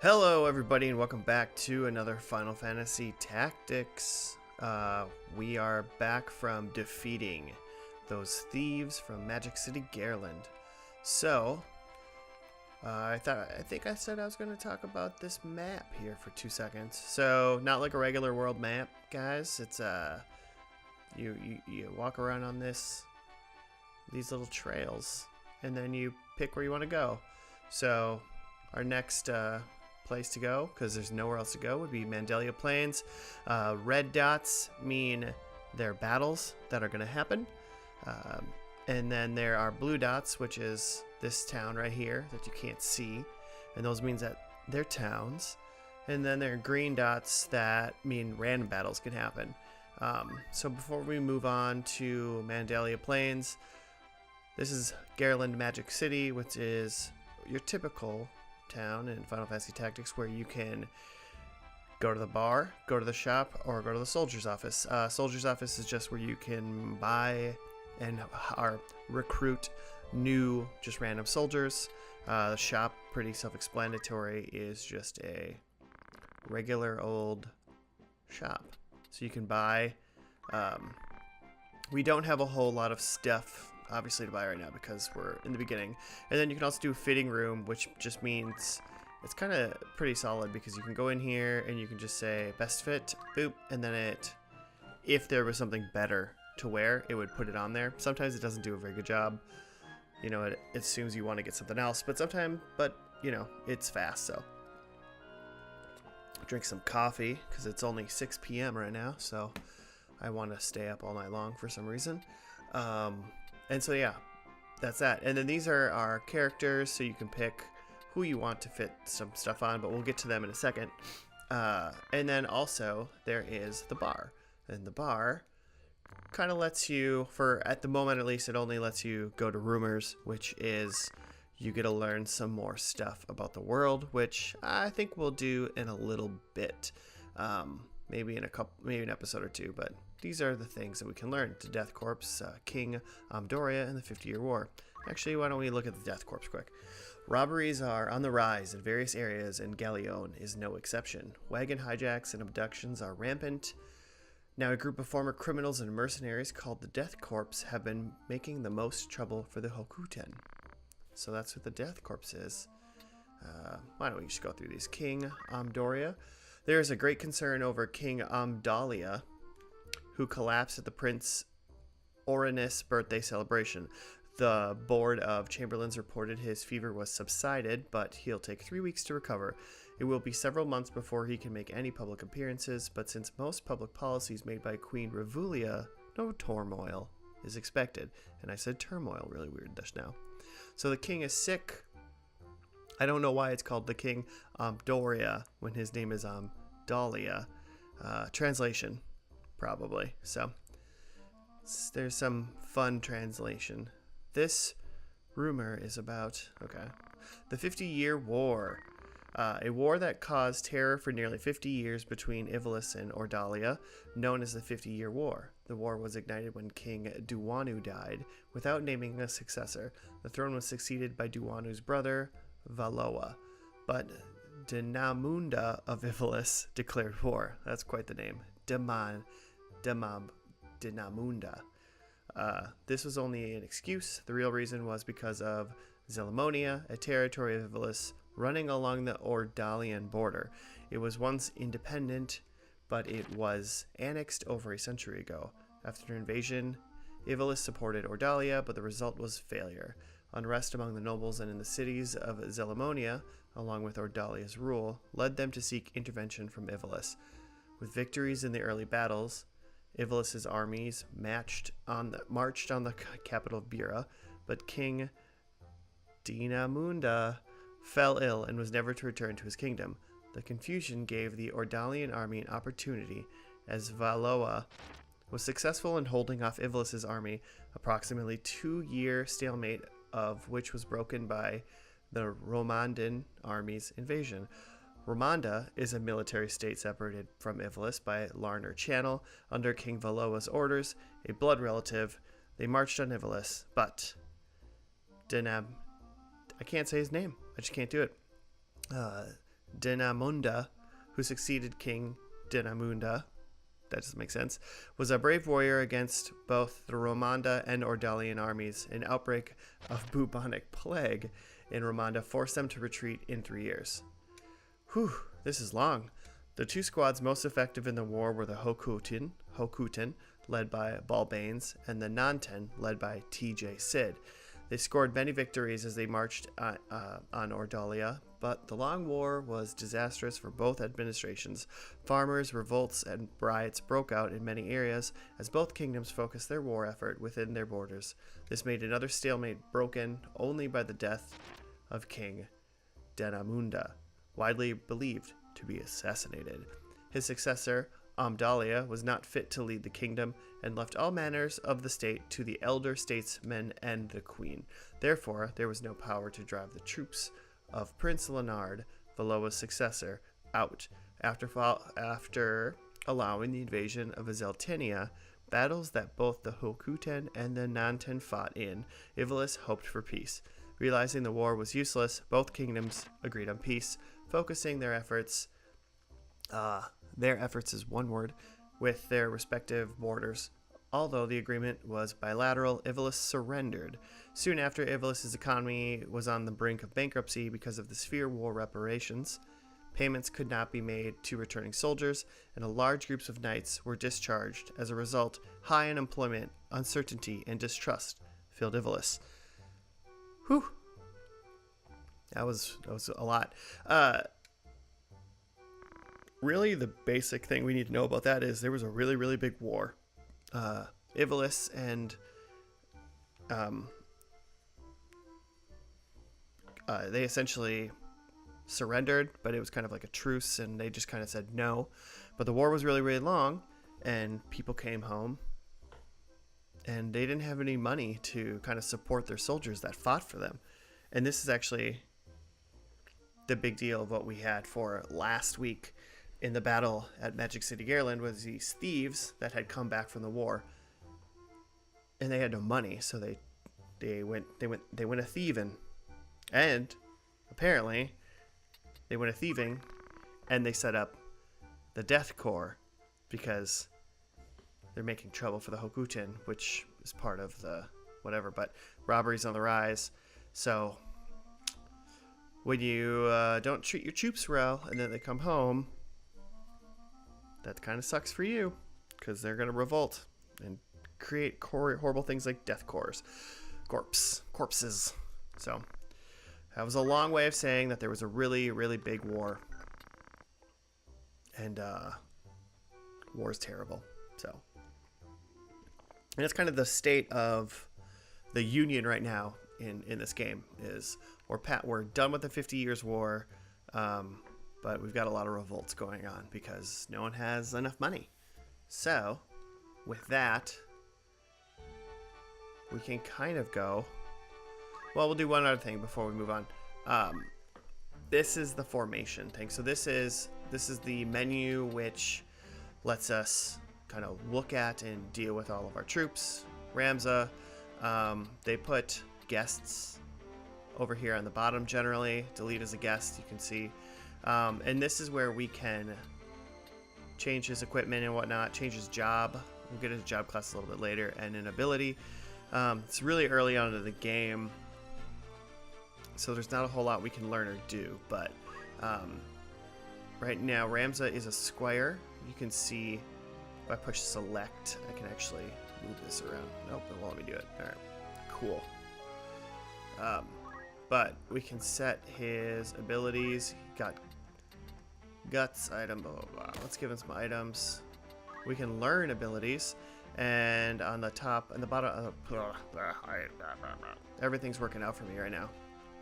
Hello everybody and welcome back to another Final Fantasy Tactics. We are back from defeating those thieves from Magic City, Garland. So, I think I said I was going to talk about this map here for 2 seconds. So, not like a regular world map, guys. It's you walk around on these little trails, and then you pick where you want to go. So, our next place to go, because there's nowhere else to go, would be Mandalia Plains. Red dots mean they're battles that are going to happen. And then there are blue dots, which is this town right here that you can't see. And those means that they're towns. And then there are green dots that mean random battles can happen. So before we move on to Mandalia Plains, this is Garland Magic City, which is your typical town in Final Fantasy Tactics where you can go to the bar, go to the shop, or go to the soldier's office. Soldier's office is just where you can buy and recruit new, just random soldiers. The shop, pretty self-explanatory, is just a regular old shop. So you can buy. We don't have a whole lot of stuff obviously to buy right now because we're in the beginning. And then you can also do a fitting room, which just means it's kind of pretty solid because you can go in here and you can just say best fit, boop, and then if there was something better to wear, it would put it on there. Sometimes it doesn't do a very good job. You know, it assumes you want to get something else, but you know, it's fast. So drink some coffee because it's only 6 p.m. right now, so I want to stay up all night long for some reason. And so yeah, that's that. And then these are our characters, so you can pick who you want to fit some stuff on, but we'll get to them in a second. And then also there is the bar. And the bar kind of lets you, at the moment at least, it only lets you go to rumors, which is you get to learn some more stuff about the world, which I think we'll do in a little bit. Maybe an episode or two, but these are the things that we can learn. The Death Corps, King Amdoria, and the 50-Year War. Actually, why don't we look at the Death Corps quick? Robberies are on the rise in various areas, and Galleon is no exception. Wagon hijacks and abductions are rampant. Now, a group of former criminals and mercenaries called the Death Corps have been making the most trouble for the Hokuten. So that's what the Death Corps is. Why don't we just go through these? King Amdoria. There is a great concern over King Mandalia, who collapsed at the Prince Orinus birthday celebration. The board of chamberlains reported his fever was subsided, but he'll take 3 weeks to recover. It will be several months before he can make any public appearances, but since most public policies made by Queen Revulia, no turmoil is expected. And I said turmoil really weird just now. So the king is sick. I don't know why it's called the King Amdoria when his name is Dahlia. Translation, probably. So there's some fun translation. This rumor is about, the 50-Year War. A war that caused terror for nearly 50 years between Ivalice and Ordalia, known as the 50-Year War. The war was ignited when King Duwanu died, without naming a successor. The throne was succeeded by Duwanu's brother, Valoa, but Dinamunda of Ivalice declared war. That's quite the name. Dinamunda. This was only an excuse. The real reason was because of Zelamonia, a territory of Ivalice running along the Ordalian border. It was once independent, but it was annexed over a century ago. After an invasion, Ivalice supported Ordalia, but the result was failure. Unrest among the nobles and in the cities of Zelamonia, along with Ordalia's rule, led them to seek intervention from Ivalice. With victories in the early battles, Ivalice's armies marched on the capital of Bura, but King Dinamunda fell ill and was never to return to his kingdom. The confusion gave the Ordalian army an opportunity, as Valoa was successful in holding off Ivalice's army, approximately 2-year stalemate of which was broken by the Romandan army's invasion. Romanda is a military state separated from Ivalice by Larner Channel. Under King Valoa's orders, a blood relative, they marched on Ivalice, but I can't say his name. I just can't do it. Dinamunda, who succeeded King Dinamunda, that doesn't make sense, was a brave warrior against both the Romanda and Ordalian armies. An outbreak of bubonic plague in Romanda forced them to retreat in 3 years. Whew, this is long. The 2 squads most effective in the war were the Hokutin, led by Balbanes, and the Nanten, led by T.J. Sid. They scored many victories as they marched on Ordalia, but the long war was disastrous for both administrations. Farmers, revolts, and riots broke out in many areas as both kingdoms focused their war effort within their borders. This made another stalemate broken only by the death of King Denamunda, widely believed to be assassinated. His successor, Mandalia, was not fit to lead the kingdom and left all manners of the state to the elder statesmen and the queen. Therefore, there was no power to drive the troops of Prince Leonard, Valois' successor, out. After allowing the invasion of Azeltinia, battles that both the Hokuten and the Nanten fought in, Ivalis hoped for peace. Realizing the war was useless, both kingdoms agreed on peace, focusing their efforts is one word, with their respective borders. Although the agreement was bilateral, Ivalis surrendered. Soon after, Ivalis's economy was on the brink of bankruptcy because of the Sphere War reparations. Payments could not be made to returning soldiers, and large groups of knights were discharged. As a result, high unemployment, uncertainty, and distrust filled Ivalis. Whew. That was a lot. Really, the basic thing we need to know about that is there was a really, really big war. Ivalis and they essentially surrendered, but it was kind of like a truce, and they just kind of said no. But the war was really, really long, and people came home, and they didn't have any money to kind of support their soldiers that fought for them. And this is actually the big deal of what we had for last week in the battle at Magic City, Garland, was these thieves that had come back from the war, and they had no money, so they went a thieving, and apparently they went a thieving, and they set up the Death Corps because they're making trouble for the Hokuten, which is part of the whatever. But robbery's on the rise, so when you don't treat your troops well, and then they come home, that kind of sucks for you, because they're going to revolt and create horrible things like death corpses. So that was a long way of saying that there was a really, really big war, and war is terrible. So, and it's kind of the state of the Union right now in this game. Is we're done with the 50 Years' War. But we've got a lot of revolts going on because no one has enough money. So, with that, we can kind of go... Well, we'll do one other thing before we move on. This is the formation thing. So this is the menu which lets us kind of look at and deal with all of our troops. Ramza, they put guests over here on the bottom generally. Delete as a guest, you can see. And this is where we can change his equipment and whatnot, change his job. We'll get his job class a little bit later, and an ability. It's really early on in the game, so there's not a whole lot we can learn or do. But right now, Ramza is a squire. You can see if I push select, I can actually move this around. Nope, it won't let me do it. All right, cool. But we can set his abilities. Got guts, item, blah, blah, blah. Let's give him some items. We can learn abilities. And on the top and the bottom, everything's working out for me right now.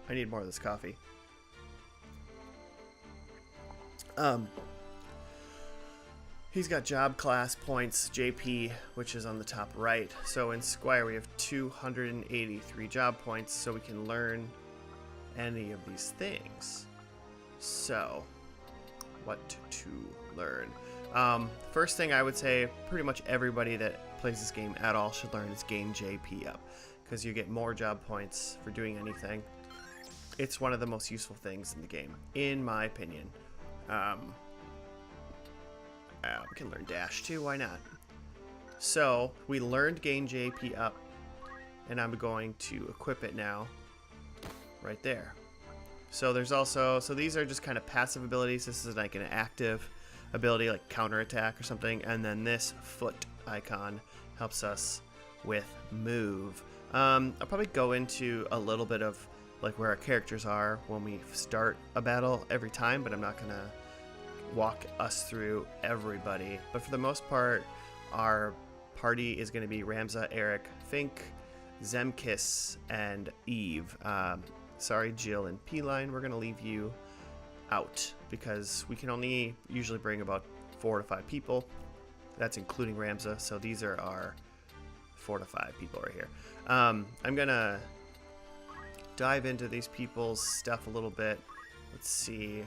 I need more of this coffee. He's got job class points, JP, which is on the top right. So in Squire, we have 283 job points, so we can learn any of these things. So, what to learn? First thing I would say, pretty much everybody that plays this game at all should learn is gain JP up, because you get more job points for doing anything. It's one of the most useful things in the game, in my opinion. We can learn dash too, why not? So we learned gain JP up, and I'm going to equip it now right there. So there's also, so these are just kind of passive abilities. This is like an active ability like counterattack or something, and then this foot icon helps us with move. I'll probably go into a little bit of like where our characters are when we start a battle every time, but I'm not gonna walk us through everybody. But for the most part, our party is going to be Ramza, Eric, Fink, Zemkis, and Eve. Sorry, Jill and P-Line, we're going to leave you out because we can only usually bring about 4 to 5 people. That's including Ramza, so these are our 4 to 5 people right here. I'm going to dive into these people's stuff a little bit. Let's see.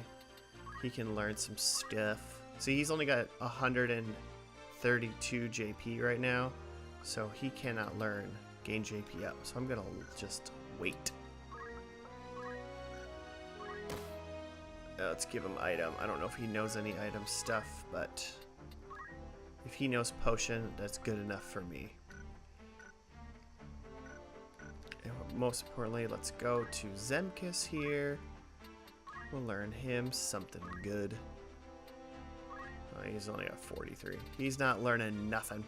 He can learn some stuff. See, he's only got 132 JP right now, so he cannot learn gain JP up. So I'm gonna just wait. Let's give him item. I don't know if he knows any item stuff, but if he knows potion, that's good enough for me. And most importantly, let's go to Zemkis here. We'll learn him something good. Oh, he's only got 43. He's not learning nothing.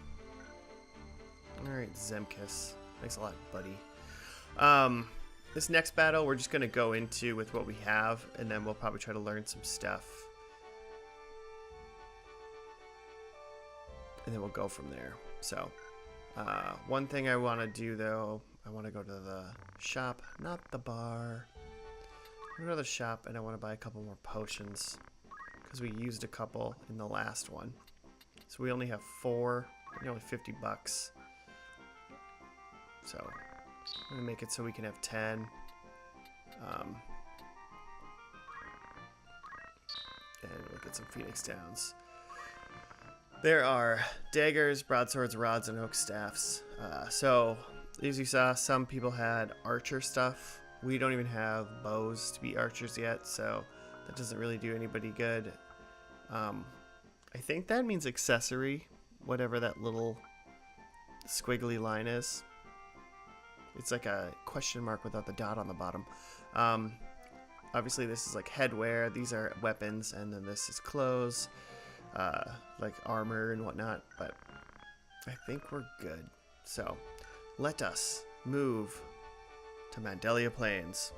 Alright, Zemkis. Thanks a lot, buddy. This next battle we're just going to go into with what we have, and then we'll probably try to learn some stuff. And then we'll go from there. So, one thing I want to do though, I want to go to the shop, not the bar. I'm going to go to the shop and I want to buy a couple more potions because we used a couple in the last one. So we only have 4, only 50 bucks. So I'm going to make it so we can have 10. And we'll get some Phoenix Downs. There are daggers, broadswords, rods, and oak staffs. So as you saw, some people had archer stuff. We don't even have bows to be archers yet, so that doesn't really do anybody good. I think that means accessory, whatever that little squiggly line is. It's like a question mark without the dot on the bottom. Obviously this is like headwear, these are weapons, and then this is clothes, like armor and whatnot, but I think we're good. So let us move to Mandalia Plains.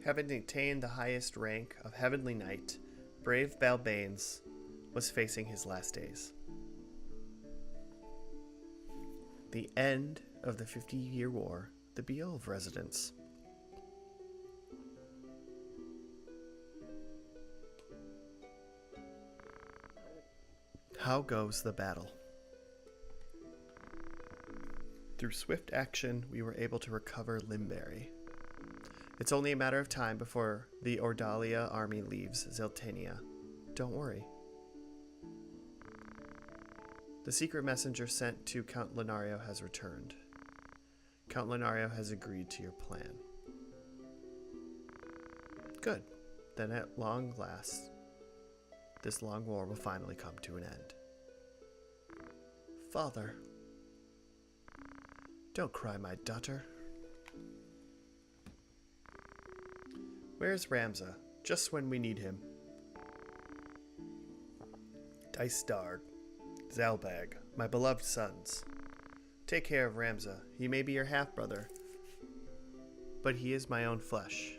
Having attained the highest rank of Heavenly Knight, brave Balbanes was facing his last days. The end of the 50-year war, the Beowulf residence. How goes the battle? Through swift action, we were able to recover Limberry. It's only a matter of time before the Ordalia army leaves Zeltania. Don't worry. The secret messenger sent to Count Lenario has returned. Count Lenario has agreed to your plan. Good. Then at long last, this long war will finally come to an end. Father, don't cry, my daughter. Where's Ramza? Just when we need him. Dicedarg, Zalbag, my beloved sons. Take care of Ramza. He may be your half-brother, but he is my own flesh.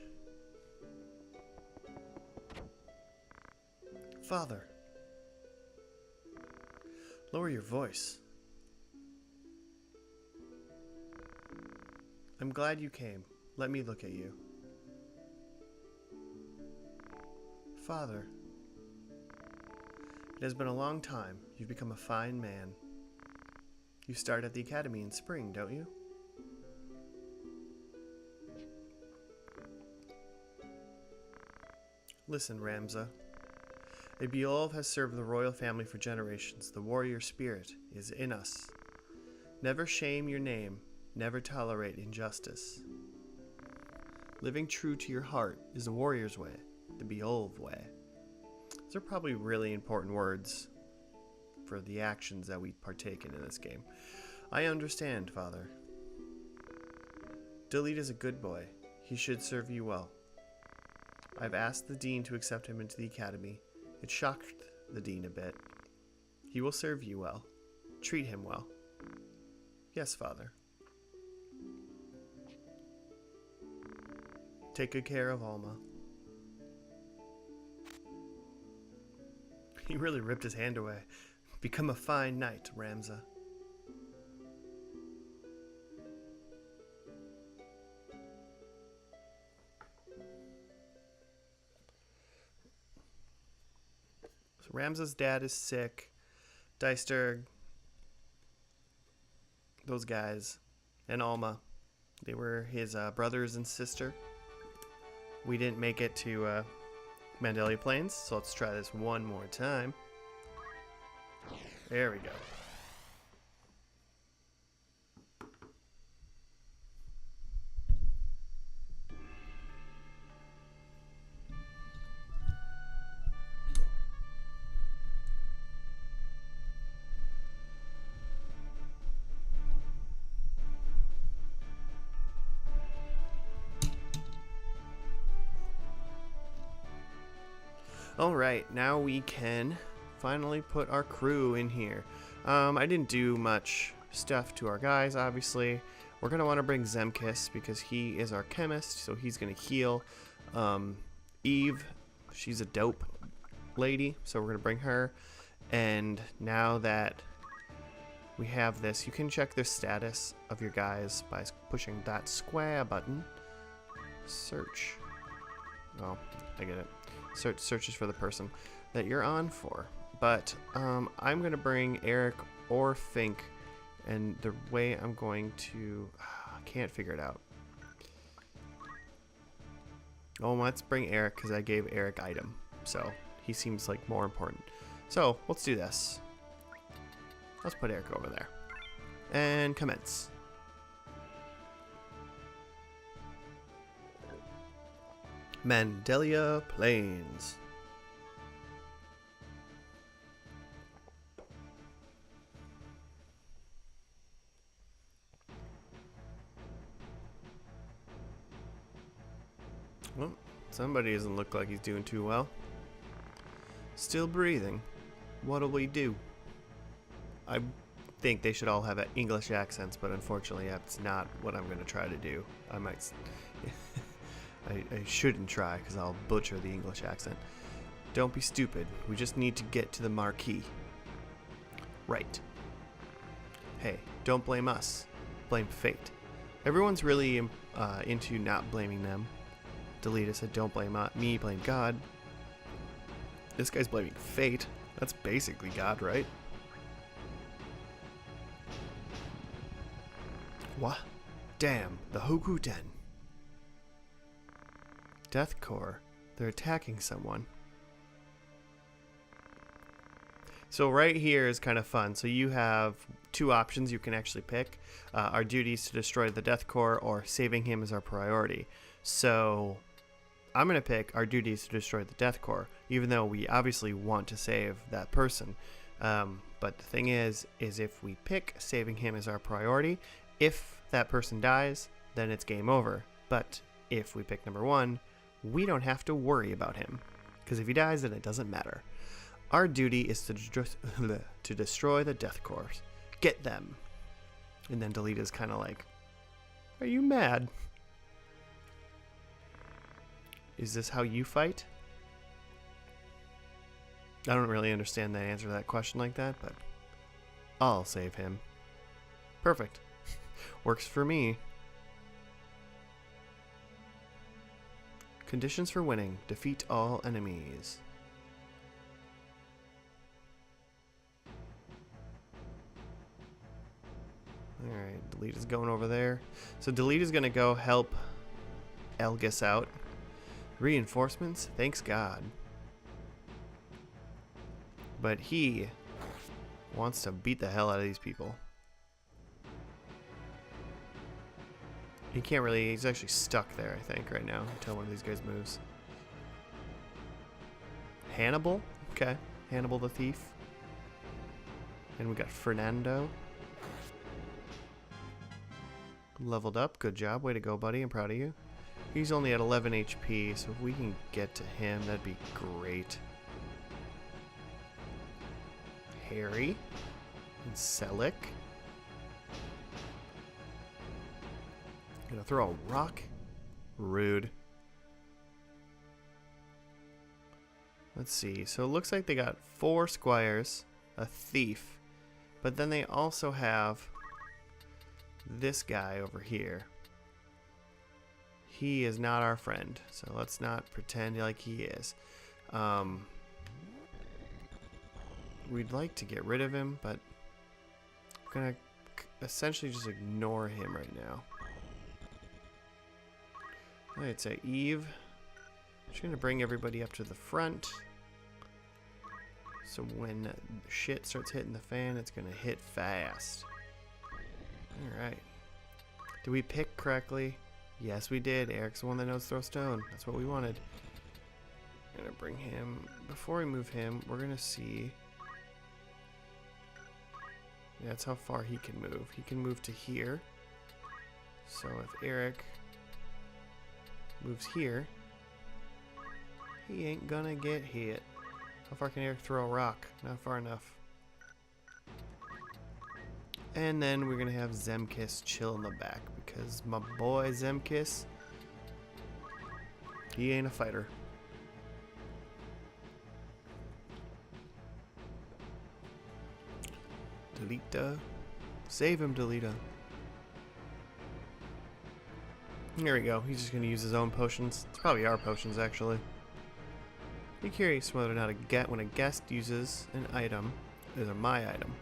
Father, lower your voice. I'm glad you came. Let me look at you. Father, it has been a long time. You've become a fine man. You start at the academy in spring, don't you? Listen, Ramza. A Beolv has served the royal family for generations. The warrior spirit is in us. Never shame your name. Never tolerate injustice. Living true to your heart is the warrior's way, the Beolv way. Those are probably really important words for the actions that we partake in this game. I understand, Father. Dalit is a good boy. He should serve you well. I've asked the Dean to accept him into the academy. It shocked the Dean a bit. He will serve you well. Treat him well. Yes, Father. Take good care of Alma. He really ripped his hand away. Become a fine knight, Ramza. So Ramza's dad is sick. Deisterg, those guys, and Alma, they were his brothers and sister. We didn't make it to Mandalia Plains, so let's try this one more time. There we go. Alright, now we can finally put our crew in here. I didn't do much stuff to our guys, obviously. We're going to want to bring Zemkis because he is our chemist, so he's going to heal. Eve, she's a dope lady, so we're going to bring her. And now that we have this, you can check the status of your guys by pushing that square button. Search. Oh, I get it. Searches for the person that you're on for. But I'm going to bring Eric or Fink, and the way I'm going to... I can't figure it out. Oh, let's bring Eric because I gave Eric item, so he seems like more important. So let's do this. Let's put Eric over there. And commence. Mandalia Plains. Well, somebody doesn't look like he's doing too well. Still breathing. What'll we do? I think they should all have English accents, but unfortunately that's not what I'm going to try to do. I might... I shouldn't try because I'll butcher the English accent. Don't be stupid. We just need to get to the marquee. Right. Hey, don't blame us. Blame fate. Everyone's really into not blaming them. Delita said don't blame me, blame God. This guy's blaming fate. That's basically God, right? What? Damn, the Hokuten. Death Corps. They're attacking someone. So right here is kind of fun. So you have two options you can actually pick. Our duty is to destroy the Death Corps or saving him is our priority. So I'm going to pick our duty is to destroy the Death Corps, even though we obviously want to save that person. But the thing is if we pick saving him as our priority, if that person dies, then it's game over. But if we pick number one, we don't have to worry about him, because if he dies, then it doesn't matter. Our duty is to destroy the Death Corps. Get them. And then Delita's kind of like, are you mad? Is this how you fight? I don't really understand the answer to that question like that, but I'll save him. Perfect. Works for me. Conditions for winning. Defeat all enemies. Alright, Delete is going over there. So Delete is going to go help Algus out. Reinforcements? Thanks God. But he wants to beat the hell out of these people. He can't really, he's actually stuck there, I think, right now, until one of these guys moves. Hannibal? Okay. Hannibal the thief. And we got Fernando. Leveled up. Good job. Way to go, buddy. I'm proud of you. He's only at 11 HP, so if we can get to him, that'd be great. Harry. And Selick. Gonna throw a rock? Rude. Let's see. So it looks like they got 4 squires, a thief, but then they also have this guy over here. He is not our friend, so let's not pretend like he is. We'd like to get rid of him, but I'm gonna essentially just ignore him right now. Alright, so Eve. She's gonna bring everybody up to the front. So when shit starts hitting the fan, it's gonna hit fast. Alright. Did we pick correctly? Yes, we did. Eric's the one that knows throw stone. That's what we wanted. I'm gonna bring him. Before we move him, we're gonna see. Yeah, that's how far he can move. He can move to here. So if Eric moves here, he ain't gonna get hit. How far can Eric throw a rock? Not far enough. And then we're gonna have Zemkis chill in the back because my boy Zemkis, he ain't a fighter. Delita. Save him, Delita. Here we go. He's just going to use his own potions. It's probably our potions, actually. Be curious whether or not when a guest uses an item, is my item.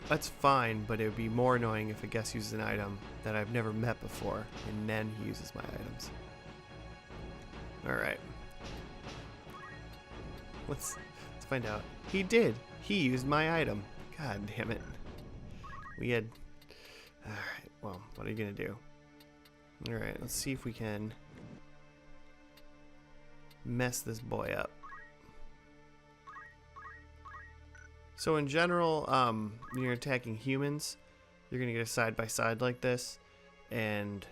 That's fine, but it would be more annoying if a guest uses an item that I've never met before, and then he uses my items. Alright. Let's find out. He did. He used my item. God damn it. We had... Alright, well, what are you going to do? Alright, let's see if we can mess this boy up. So in general, when you're attacking humans, you're going to get a side-by-side like this, and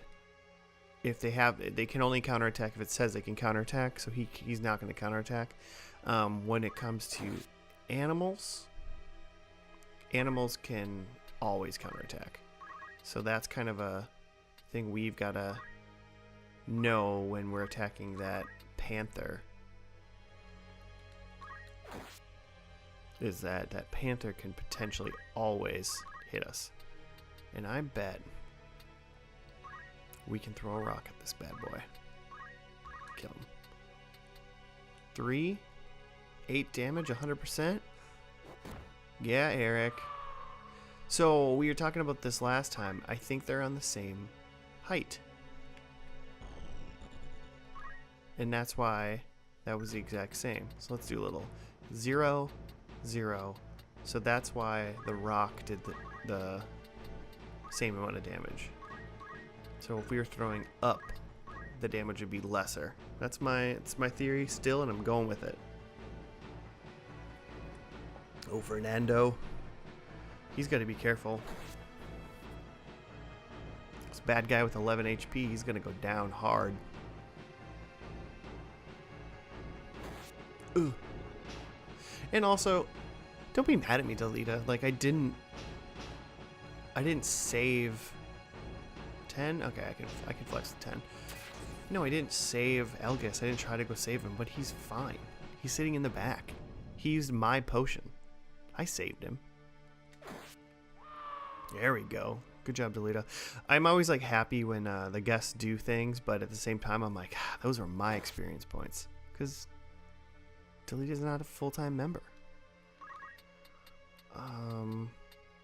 if they can only counterattack if it says they can counterattack, so he's not going to counterattack. When it comes to animals can always counterattack. So that's kind of a thing we've got to know when we're attacking that panther. Is that panther can potentially always hit us. And I bet we can throw a rock at this bad boy. Kill him. 3, 8 damage, 100%. Yeah, Eric. So we were talking about this last time. I think they're on the same height. And that's why that was the exact same. So let's do a little 0, 0. So that's why the rock did the same amount of damage. So if we were throwing up, the damage would be lesser. It's my theory still, and I'm going with it. Oh, Fernando. He's got to be careful. This bad guy with 11 HP, he's going to go down hard. Ooh. And also, don't be mad at me, Delita. Like, I didn't save 10. Okay, I can flex the 10. No, I didn't save Algus. I didn't try to go save him, but he's fine. He's sitting in the back. He used my potion. I saved him. There we go. Good job, Delita. I'm always like happy when the guests do things, but at the same time, I'm like, those are my experience points. Because Delita's not a full-time member.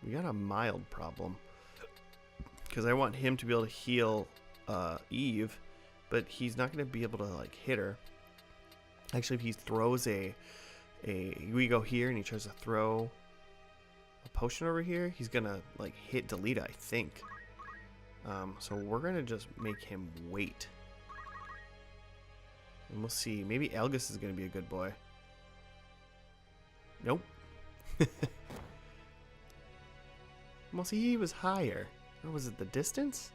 We got a mild problem. Because I want him to be able to heal Eve, but he's not going to be able to like hit her. Actually, if he throws we go here and he tries to throw a potion over here, he's gonna like hit Delita, I think. So we're gonna just make him wait, and we'll see. Maybe Algus is gonna be a good boy. Nope. Well, see, he was higher. Or was it the distance?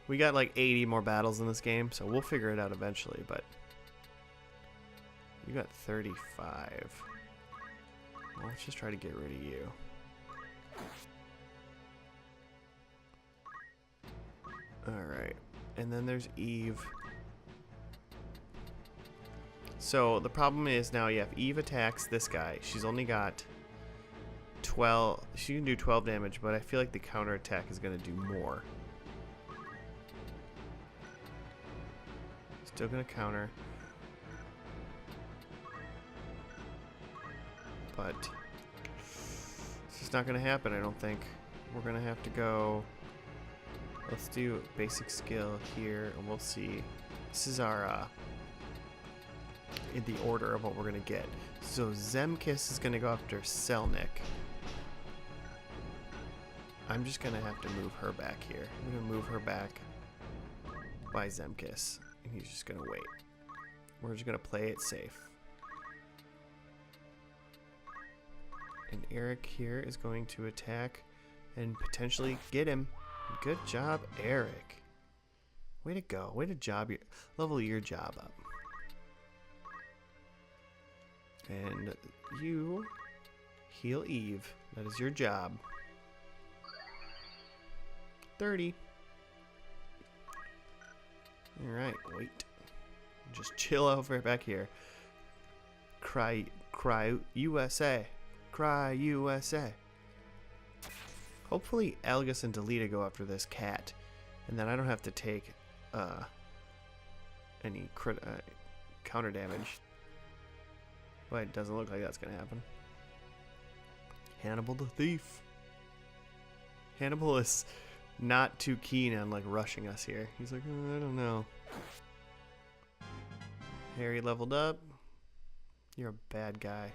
We got like 80 more battles in this game, so we'll figure it out eventually, but you got 35. Well, let's just try to get rid of you. Alright. And then there's Eve. So the problem is now, yeah, if Eve attacks this guy, she's only got 12. She can do 12 damage, but I feel like the counter attack is going to do more. Still going to counter. But it's just not going to happen, I don't think. We're going to have to go. Let's do basic skill here, and we'll see. This is our in the order of what we're going to get. So Zemkis is going to go after Selnik. I'm just going to have to move her back here. I'm going to move her back by Zemkis, and he's just going to wait. We're just going to play it safe. And Eric here is going to attack and potentially get him. Good job, Eric. Way to go. Way to level your job up. And you heal Eve. That is your job. 30. Alright, wait. Just chill over back here. Cry USA. Cry USA. Hopefully Algus and Delita go after this cat, and then I don't have to take any counter damage. But it doesn't look like that's gonna happen. Hannibal the Thief. Hannibal is not too keen on like rushing us here. He's like, I don't know. Harry leveled up. You're a bad guy.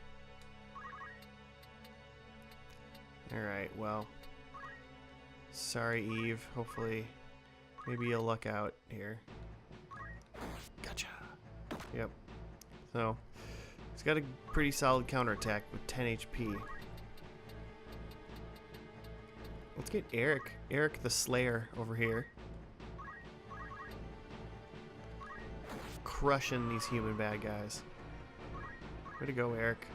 Alright, well. Sorry, Eve. Hopefully, maybe you'll luck out here. Gotcha. Yep. So, he's got a pretty solid counterattack with 10 HP. Let's get Eric the Slayer over here. Crushing these human bad guys. Way to go, Eric.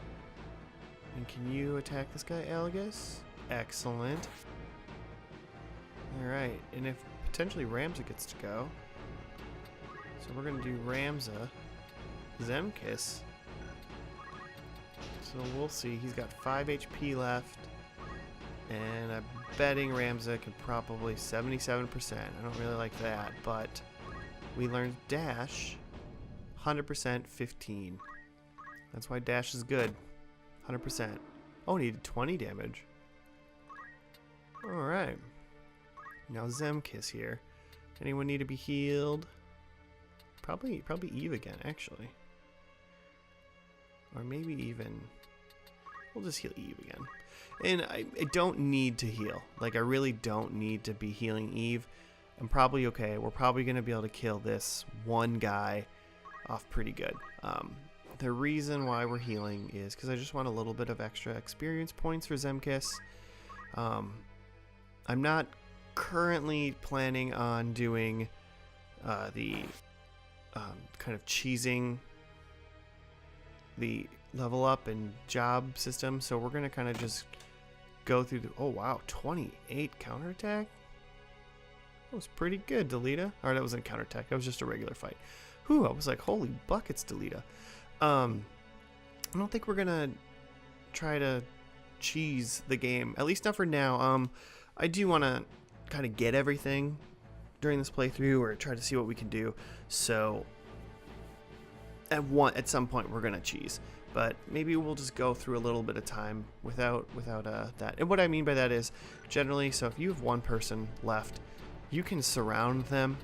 And can you attack this guy, Algus? Excellent. Alright, and if potentially Ramza gets to go. So we're going to do Ramza. Zemkis. So we'll see. He's got 5 HP left. And I'm betting Ramza could probably 77%. I don't really like that, but we learned Dash. 100% 15. That's why Dash is good. 100%. Oh, needed 20 damage. Alright. Now Zemkis here. Anyone need to be healed? Probably Eve again, actually. Or maybe even... We'll just heal Eve again. And I don't need to heal. Like, I really don't need to be healing Eve. I'm probably okay. We're probably going to be able to kill this one guy off pretty good. The reason why we're healing is because I just want a little bit of extra experience points for Zemkis. I'm not currently planning on doing the kind of cheesing the level up and job system, so we're going to kind of just go through the... Oh, wow, 28 counterattack? That was pretty good, Delita. Or that wasn't a counterattack, that was just a regular fight. Whew, I was like, holy buckets, Delita. I don't think we're going to try to cheese the game, at least not for now. I do want to kind of get everything during this playthrough, or try to see what we can do. So at some point we're gonna cheese, but maybe we'll just go through a little bit of time without that. And what I mean by that is generally, so if you have one person left, you can surround them,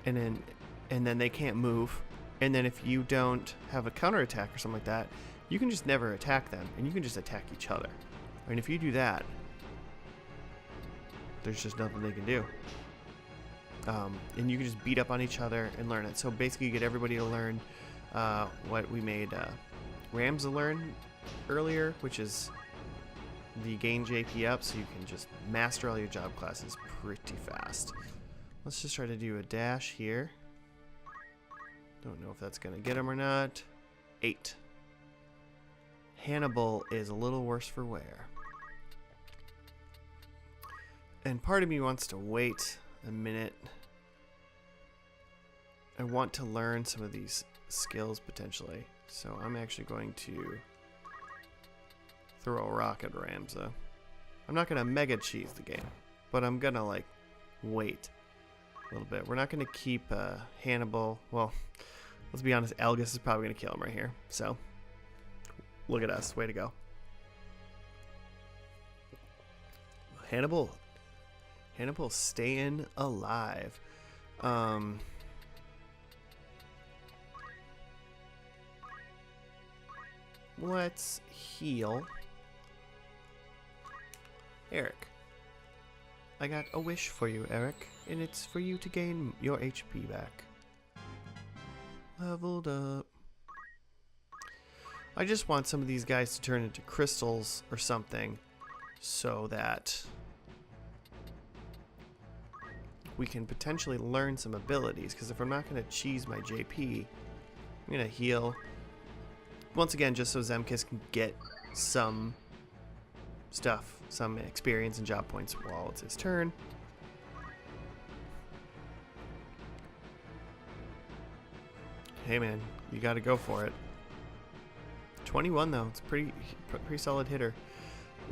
and then they can't move. And then if you don't have a counterattack or something like that, you can just never attack them, and you can just attack each other. And if you do that, there's just nothing they can do. And you can just beat up on each other and learn it. So basically you get everybody to learn what we made Ramza learn earlier, which is the gain JP up, so you can just master all your job classes pretty fast. Let's just try to do a dash here. Don't know if that's going to get him or not. 8. Hannibal is a little worse for wear. And part of me wants to wait a minute. I want to learn some of these skills potentially. So I'm actually going to throw a rock at Ramza. I'm not going to mega cheese the game, but I'm going to like wait a little bit. We're not going to keep Hannibal. Well, let's be honest, Algus is probably going to kill him right here. So look at us. Way to go. Hannibal's staying alive. Let's heal Eric. I got a wish for you, Eric, and it's for you to gain your HP back. Leveled up. I just want some of these guys to turn into crystals or something so that we can potentially learn some abilities, because if I'm not going to cheese my JP, I'm going to heal. Once again, just so Zemkis can get some stuff, some experience and job points while it's his turn. Hey man, you got to go for it. 21 though, it's pretty solid hitter.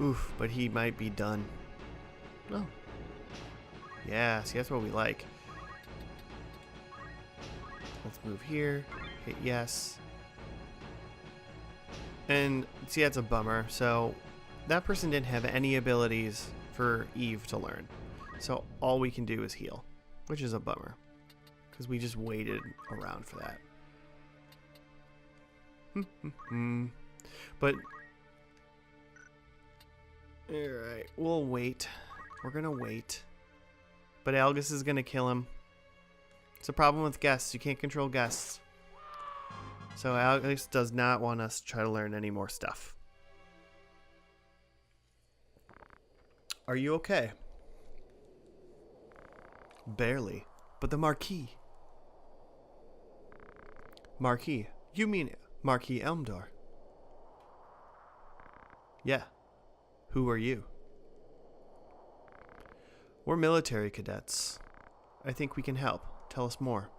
Oof, but he might be done. Oh. Yeah, see, that's what we like. Let's move here, hit yes. And see, that's a bummer. So that person didn't have any abilities for Eve to learn. So all we can do is heal, which is a bummer, because we just waited around for that. But alright, we'll wait. We're gonna wait. But Algus is gonna kill him. It's a problem with guests. You can't control guests. So Algus does not want us to try to learn any more stuff. Are you okay? Barely. But the Marquis. Marquis. You mean Marquis Elmdor? Yeah. Who are you? We're military cadets. I think we can help. Tell us more.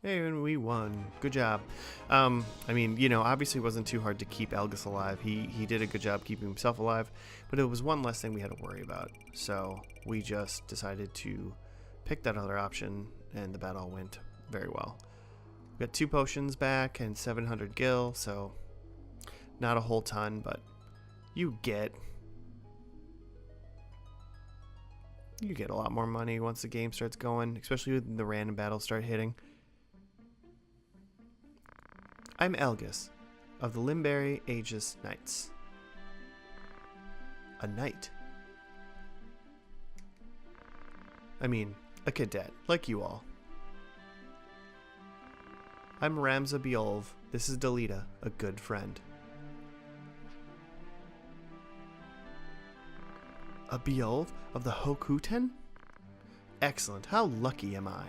Hey, and we won. Good job. I mean, you know, obviously it wasn't too hard to keep Algus alive. He did a good job keeping himself alive, but it was one less thing we had to worry about. So we just decided to pick that other option, and the battle went very well. We got 2 potions back and 700 gil, so not a whole ton, but you get a lot more money once the game starts going, especially when the random battles start hitting. I'm Algus, of the Limberry Aegis Knights. A knight? I mean, a cadet, like you all. I'm Ramza Beolv. This is Delita, a good friend. A Beolv of the Hokuten? Excellent. How lucky am I?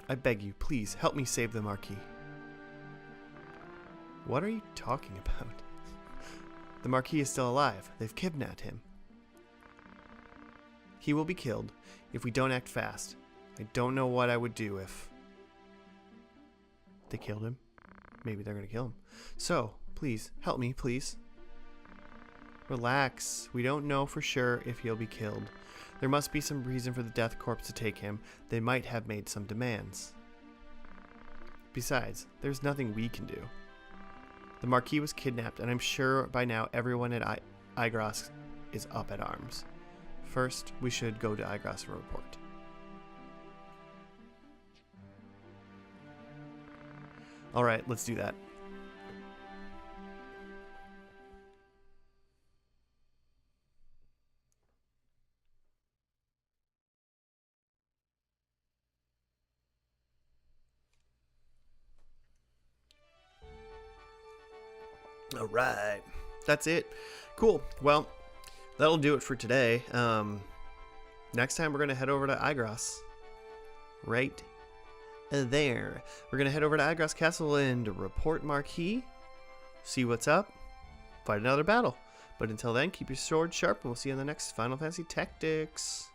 I beg you, please help me save the Marquis. What are you talking about? The Marquis is still alive. They've kidnapped him. He will be killed if we don't act fast. I don't know what I would do if they killed him. Maybe they're going to kill him. So, please, help me, please. Relax. We don't know for sure if he'll be killed. There must be some reason for the Death Corps to take him. They might have made some demands. Besides, there's nothing we can do. The Marquis was kidnapped, and I'm sure by now everyone at Igros is up at arms. First, we should go to Igros and report. Alright, let's do that. Alright, that's it. Cool. Well, that'll do it for today. Next time we're going to head over to Igros. Right there. We're going to head over to Igros Castle and report Marquis. See what's up. Fight another battle. But until then, keep your sword sharp and we'll see you in the next Final Fantasy Tactics.